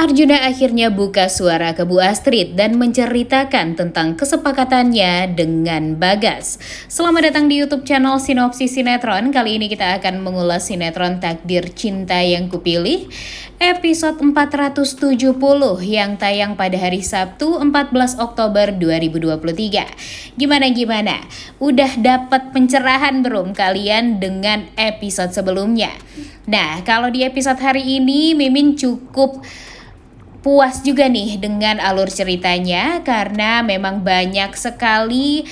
Arjuna akhirnya buka suara ke Bu Astrid dan menceritakan tentang kesepakatannya dengan Bagas. Selamat datang di YouTube channel Sinopsis Sinetron. Kali ini kita akan mengulas sinetron Takdir Cinta Yang Kupilih episode 470 yang tayang pada hari Sabtu 14 Oktober 2023. Gimana? Udah dapat pencerahan belum kalian dengan episode sebelumnya? Nah, kalau di episode hari ini Mimin cukup puas juga nih dengan alur ceritanya karena memang banyak sekali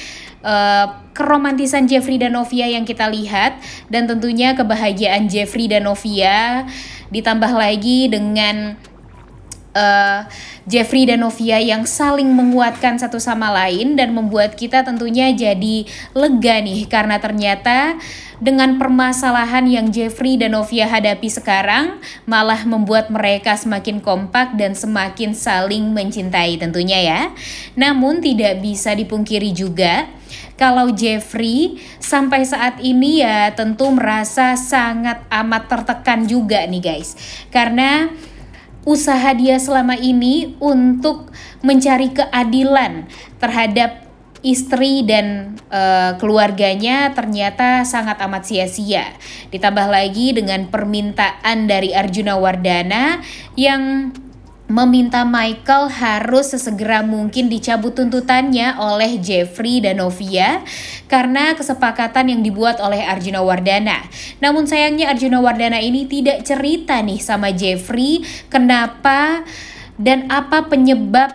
keromantisan Jeffrey dan Novia yang kita lihat, dan tentunya kebahagiaan Jeffrey dan Novia ditambah lagi dengan Jeffrey dan Novia yang saling menguatkan satu sama lain dan membuat kita tentunya jadi lega nih karena ternyata dengan permasalahan yang Jeffrey dan Novia hadapi sekarang malah membuat mereka semakin kompak dan semakin saling mencintai tentunya ya. Namun tidak bisa dipungkiri juga kalau Jeffrey sampai saat ini ya tentu merasa sangat amat tertekan juga nih guys. Karena usaha dia selama ini untuk mencari keadilan terhadap istri dan keluarganya ternyata sangat amat sia-sia. Ditambah lagi dengan permintaan dari Arjuna Wardana yang meminta Michael harus sesegera mungkin dicabut tuntutannya oleh Jeffrey dan Novia karena kesepakatan yang dibuat oleh Arjuna Wardana. Namun sayangnya Arjuna Wardana ini tidak cerita nih sama Jeffrey kenapa dan apa penyebab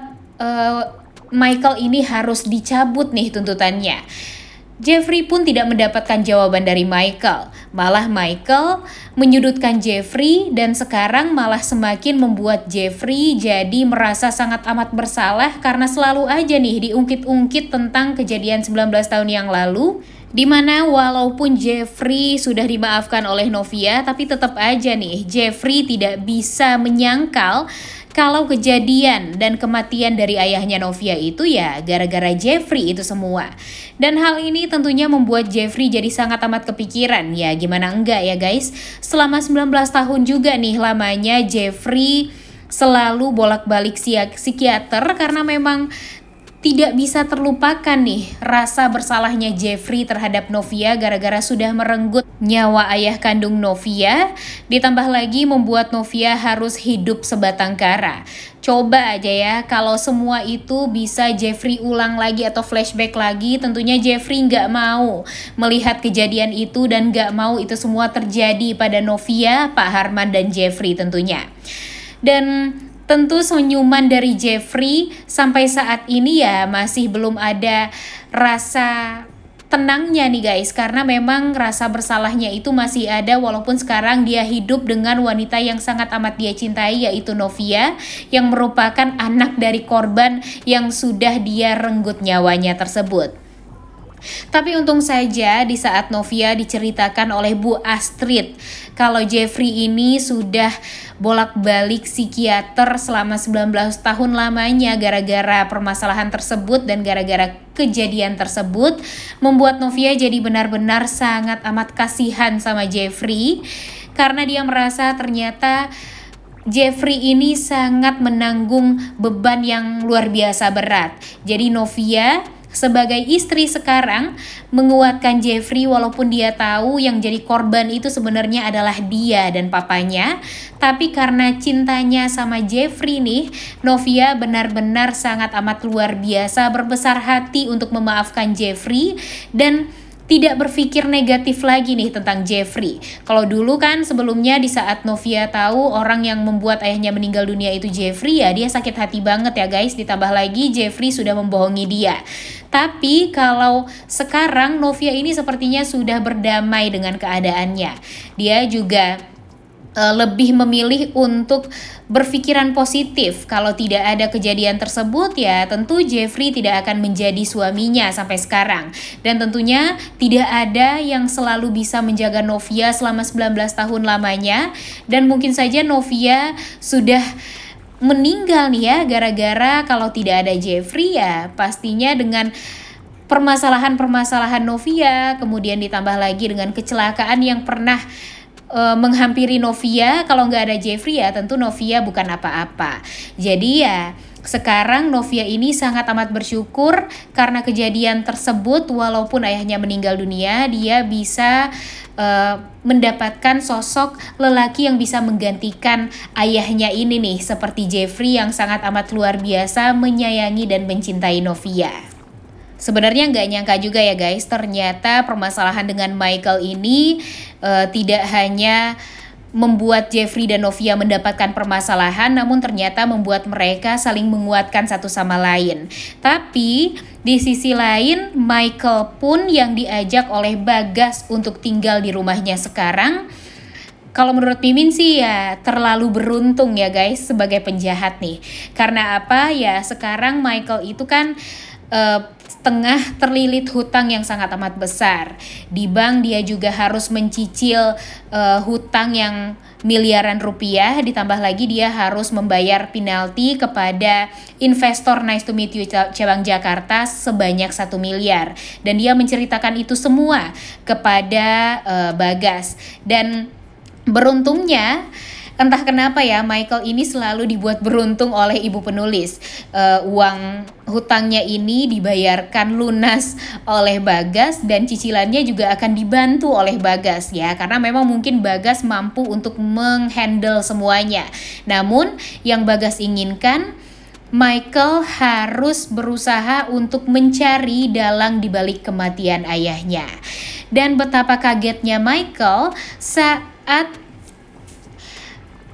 Michael ini harus dicabut nih tuntutannya. Jeffrey pun tidak mendapatkan jawaban dari Michael. Malah Michael menyudutkan Jeffrey dan sekarang malah semakin membuat Jeffrey jadi merasa sangat amat bersalah karena selalu aja nih diungkit-ungkit tentang kejadian 19 tahun yang lalu, di mana walaupun Jeffrey sudah dimaafkan oleh Novia, tapi tetap aja nih Jeffrey tidak bisa menyangkal kalau kejadian dan kematian dari ayahnya Novia itu ya gara-gara Jeffrey itu semua. Dan hal ini tentunya membuat Jeffrey jadi sangat amat kepikiran. Ya gimana enggak ya guys, selama 19 tahun juga nih lamanya Jeffrey selalu bolak-balik psikiater karena memang tidak bisa terlupakan nih rasa bersalahnya Jeffrey terhadap Novia gara-gara sudah merenggut nyawa ayah kandung Novia, ditambah lagi membuat Novia harus hidup sebatang kara. Coba aja ya kalau semua itu bisa Jeffrey ulang lagi atau flashback lagi, tentunya Jeffrey nggak mau melihat kejadian itu dan nggak mau itu semua terjadi pada Novia, Pak Harman, dan Jeffrey tentunya. Dan tentu senyuman dari Jeffrey sampai saat ini ya masih belum ada rasa tenangnya nih guys, karena memang rasa bersalahnya itu masih ada walaupun sekarang dia hidup dengan wanita yang sangat amat dia cintai, yaitu Novia yang merupakan anak dari korban yang sudah dia renggut nyawanya tersebut. Tapi untung saja di saat Novia diceritakan oleh Bu Astrid kalau Jeffrey ini sudah bolak-balik psikiater selama 19 tahun lamanya gara-gara permasalahan tersebut dan gara-gara kejadian tersebut, membuat Novia jadi benar-benar sangat amat kasihan sama Jeffrey karena dia merasa ternyata Jeffrey ini sangat menanggung beban yang luar biasa berat. Jadi Novia sebagai istri sekarang menguatkan Jeffrey walaupun dia tahu yang jadi korban itu sebenarnya adalah dia dan papanya. Tapi karena cintanya sama Jeffrey nih, Novia benar-benar sangat amat luar biasa berbesar hati untuk memaafkan Jeffrey dan tidak berpikir negatif lagi nih tentang Jeffrey. Kalau dulu kan sebelumnya di saat Novia tahu orang yang membuat ayahnya meninggal dunia itu Jeffrey, ya dia sakit hati banget ya guys. Ditambah lagi Jeffrey sudah membohongi dia. Tapi kalau sekarang Novia ini sepertinya sudah berdamai dengan keadaannya. Dia juga lebih memilih untuk berpikiran positif. Kalau tidak ada kejadian tersebut ya tentu Jeffrey tidak akan menjadi suaminya sampai sekarang. Dan tentunya tidak ada yang selalu bisa menjaga Novia selama 19 tahun lamanya. Dan mungkin saja Novia sudah meninggal nih ya gara-gara kalau tidak ada Jeffrey ya pastinya dengan permasalahan-permasalahan Novia, kemudian ditambah lagi dengan kecelakaan yang pernah menghampiri Novia. Kalau nggak ada Jeffrey ya tentu Novia bukan apa-apa. Jadi ya sekarang Novia ini sangat amat bersyukur karena kejadian tersebut. Walaupun ayahnya meninggal dunia, dia bisa mendapatkan sosok lelaki yang bisa menggantikan ayahnya ini nih, seperti Jeffrey yang sangat amat luar biasa menyayangi dan mencintai Novia. Sebenarnya nggak nyangka juga ya guys, ternyata permasalahan dengan Michael ini tidak hanya membuat Jeffrey dan Novia mendapatkan permasalahan, namun ternyata membuat mereka saling menguatkan satu sama lain. Tapi di sisi lain, Michael pun yang diajak oleh Bagas untuk tinggal di rumahnya sekarang. Kalau menurut Mimin sih ya terlalu beruntung ya guys sebagai penjahat nih. Karena apa ya, sekarang Michael itu kan tengah terlilit hutang yang sangat amat besar. Di bank dia juga harus mencicil hutang yang miliaran rupiah, ditambah lagi dia harus membayar penalti kepada investor Nice to Meet You cabang Jakarta sebanyak 1 miliar. Dan dia menceritakan itu semua kepada Bagas. Dan beruntungnya, entah kenapa ya Michael ini selalu dibuat beruntung oleh ibu penulis. Uang hutangnya ini dibayarkan lunas oleh Bagas dan cicilannya juga akan dibantu oleh Bagas ya. Karena memang mungkin Bagas mampu untuk menghandle semuanya. Namun yang Bagas inginkan, Michael harus berusaha untuk mencari dalang di balik kematian ayahnya. Dan betapa kagetnya Michael saat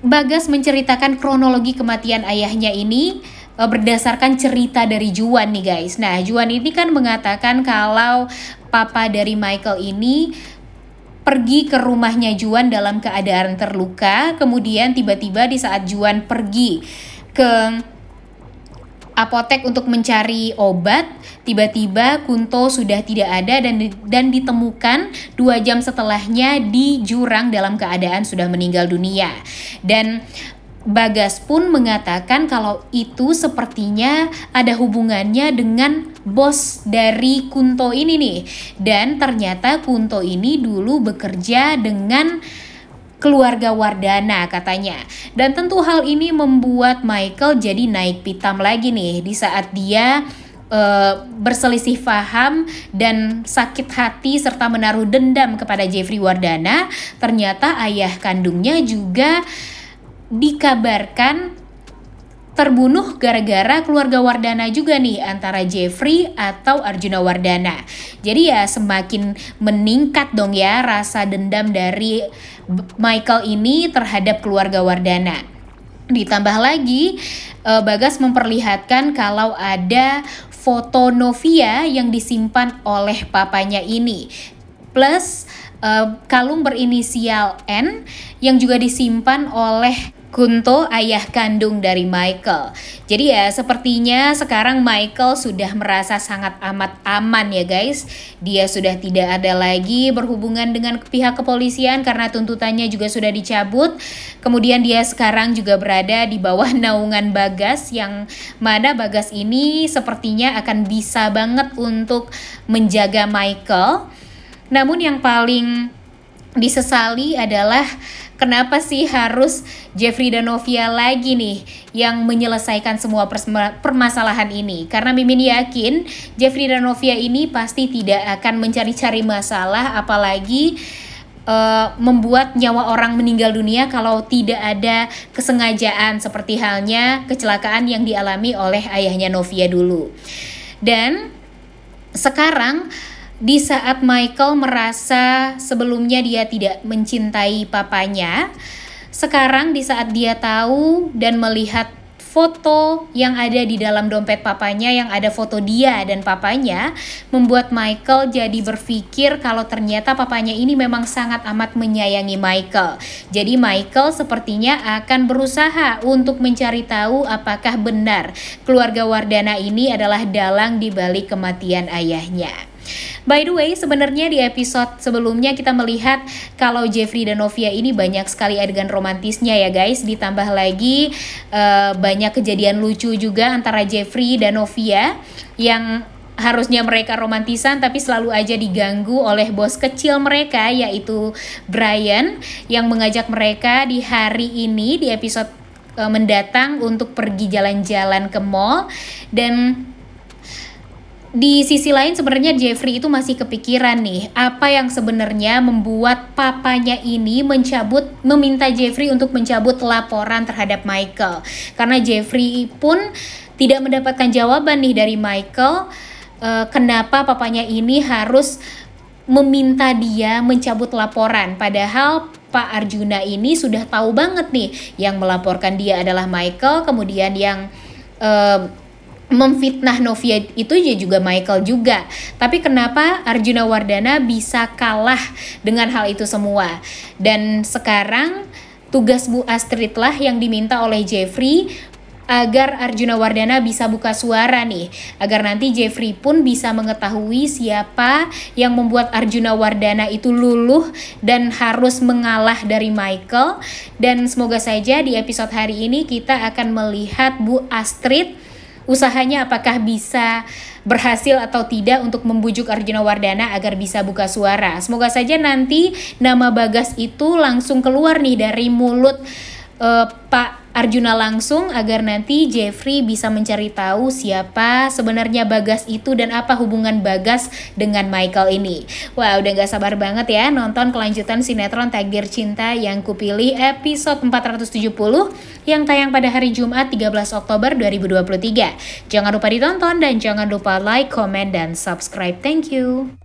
Bagas menceritakan kronologi kematian ayahnya ini berdasarkan cerita dari Juan nih guys. Nah, Juan ini kan mengatakan kalau papa dari Michael ini pergi ke rumahnya Juan dalam keadaan terluka. Kemudian tiba-tiba di saat Juan pergi ke apotek untuk mencari obat, tiba-tiba Kunto sudah tidak ada dan ditemukan 2 jam setelahnya di jurang dalam keadaan sudah meninggal dunia. Dan Bagas pun mengatakan kalau itu sepertinya ada hubungannya dengan bos dari Kunto ini nih. Dan ternyata Kunto ini dulu bekerja dengan keluarga Wardana katanya. Dan tentu hal ini membuat Michael jadi naik pitam lagi nih di saat dia berselisih paham dan sakit hati serta menaruh dendam kepada Jeffrey Wardana. Ternyata ayah kandungnya juga dikabarkan terbunuh gara-gara keluarga Wardana juga nih, antara Jeffrey atau Arjuna Wardana. Jadi ya semakin meningkat dong ya rasa dendam dari Michael ini terhadap keluarga Wardana. Ditambah lagi Bagas memperlihatkan kalau ada foto Novia yang disimpan oleh papanya ini, plus kalung berinisial N yang juga disimpan oleh Kunto, ayah kandung dari Michael. Jadi ya sepertinya sekarang Michael sudah merasa sangat amat aman ya guys. Dia sudah tidak ada lagi berhubungan dengan pihak kepolisian karena tuntutannya juga sudah dicabut. Kemudian dia sekarang juga berada di bawah naungan Bagas, yang mana Bagas ini sepertinya akan bisa banget untuk menjaga Michael. Namun yang paling disesali adalah kenapa sih harus Jeffrey dan Novia lagi nih yang menyelesaikan semua permasalahan ini. Karena Mimin yakin Jeffrey dan Novia ini pasti tidak akan mencari-cari masalah, apalagi membuat nyawa orang meninggal dunia kalau tidak ada kesengajaan, seperti halnya kecelakaan yang dialami oleh ayahnya Novia dulu. Dan sekarang di saat Michael merasa sebelumnya dia tidak mencintai papanya, sekarang di saat dia tahu dan melihat foto yang ada di dalam dompet papanya, yang ada foto dia dan papanya, membuat Michael jadi berpikir kalau ternyata papanya ini memang sangat amat menyayangi Michael. Jadi Michael sepertinya akan berusaha untuk mencari tahu apakah benar keluarga Wardana ini adalah dalang di balik kematian ayahnya. By the way, sebenarnya di episode sebelumnya kita melihat kalau Jeffrey dan Novia ini banyak sekali adegan romantisnya ya guys. Ditambah lagi banyak kejadian lucu juga antara Jeffrey dan Novia yang harusnya mereka romantisan tapi selalu aja diganggu oleh bos kecil mereka, yaitu Brian, yang mengajak mereka di hari ini di episode mendatang untuk pergi jalan-jalan ke mall. Dan di sisi lain sebenarnya Jeffrey itu masih kepikiran nih, apa yang sebenarnya membuat papanya ini meminta Jeffrey untuk mencabut laporan terhadap Michael. Karena Jeffrey pun tidak mendapatkan jawaban nih dari Michael, kenapa papanya ini harus meminta dia mencabut laporan. Padahal Pak Arjuna ini sudah tahu banget nih, yang melaporkan dia adalah Michael, kemudian yang memfitnah Novia itu juga Michael juga. Tapi kenapa Arjuna Wardana bisa kalah dengan hal itu semua? Dan sekarang tugas Bu Astrid lah yang diminta oleh Jeffrey agar Arjuna Wardana bisa buka suara nih, agar nanti Jeffrey pun bisa mengetahui siapa yang membuat Arjuna Wardana itu luluh dan harus mengalah dari Michael. Dan semoga saja di episode hari ini kita akan melihat Bu Astrid usahanya apakah bisa berhasil atau tidak untuk membujuk Arjuna Wardana agar bisa buka suara. Semoga saja nanti nama Bagas itu langsung keluar nih dari mulut Pak Arjuna langsung, agar nanti Jeffrey bisa mencari tahu siapa sebenarnya Bagas itu dan apa hubungan Bagas dengan Michael ini. Wah, udah gak sabar banget ya nonton kelanjutan sinetron Takdir Cinta Yang Kupilih episode 470 yang tayang pada hari Jumat 13 Oktober 2023. Jangan lupa ditonton dan jangan lupa like, comment, dan subscribe. Thank you.